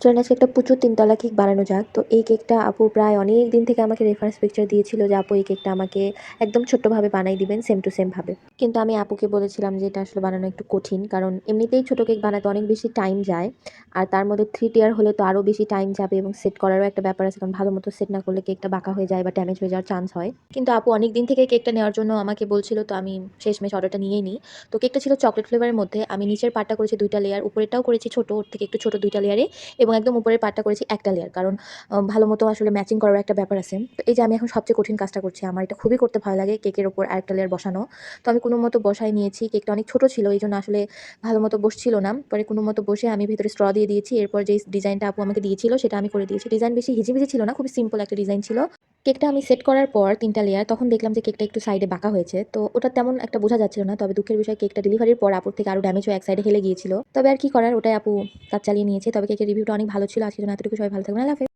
চলেন আজকে একটা প্রচুর ৩ তলা কেক বানানো যাক। তো এই কেকটা আপু প্রায় অনেক দিন থেকে আমাকে রেফারেন্স পিকচার দিয়েছিল যে, "আপু এই কেকটা আমাকে একদম ছোট্টভাবে বানাই দিবেন, সেম টু সেম ভাবে।" কিন্তু আমি আপুকে বলেছিলাম যে, "এটা আসলে বানানো একটু কঠিন। কারণ এমনিতেই ছোট কেক বানাতে অনেক বেশি টাইম যায়। আর তার মধ্যে 3 টিয়ার হলে তো আরো বেশি টাইম যাবে এবং সেট করারও একটা ব্যাপার আছে। কারণ ভালোমতো সেট না করলে কেকটা বাঁকা হয়ে যায় বা ড্যামেজ হয়ে যাওয়ার চান্স হয়।" কিন্তু আপু অনেক দিন থেকে কেকটা নেওয়ার জন্য আমাকে বলছিল, তো আমি শেষমেশ অর্ডারটা নিয়েই নিই। তো কেকটা ছিল চকোলেট ফ্লেভারের মধ্যে। আমি নিচের পার্টটা করেছি ২ টা লেয়ার, উপরেরটাও করেছি ছোট, ওর থেকে একটু ছোট ২ টা লেয়ারে এবং একদম উপরের পার্টটা করেছি একটা লেয়ার। কারণ ভালোমতো আসলে ম্যাচিং করারও একটা ব্যাপার আছে। তো এই যে আমি এখন সবচেয়ে কঠিন কাজটা করছি। আমার এটা খুবই করতে ভয় লাগে কেকের উপর আরেকটা লেয়ার বসানো। তো আমি কোনোমতো বসায় নিয়েছি। কেকটা অনেক ছোট ছিল। এইজন্য আসলে ভালোমতো বসছিল না। পরে কোনোমতো বসে আমি ভেতরে স্ট্র দিয়ে দিয়েছি। এরপর যেই ডিজাইনটা আপু আমাকে দিয়েছিল সেটা আমি করে দিয়েছি। ডিজাইন বেশি হিজিবিজি ছিল না। খুবই সিম্পল একটা ডিজাইন ছিল। কেকটা আমি সেট করার পর ৩ টা লেয়ার তখন দেখলাম যে কেকটা একটু সাইডে বাঁকা হয়েছে। তো ওটা তেমন একটা বোঝা যাচ্ছিল না। তবে দুঃখের বিষয় কেকটা ডেলিভারির পর আপুর থেকে আরো ড্যামেজ হয়ে এক সাইডে হেলে গিয়েছিল। তবে আর কি করার, ওটাই আপু কাজ চালিয়ে নিয়েছে। তবে কেকের রিভিউটা অনেক ভালো ছিল। আজকের জন্য এতটুকু। সবাই ভালো থাকবেন। আল্লাহ হাফেজ।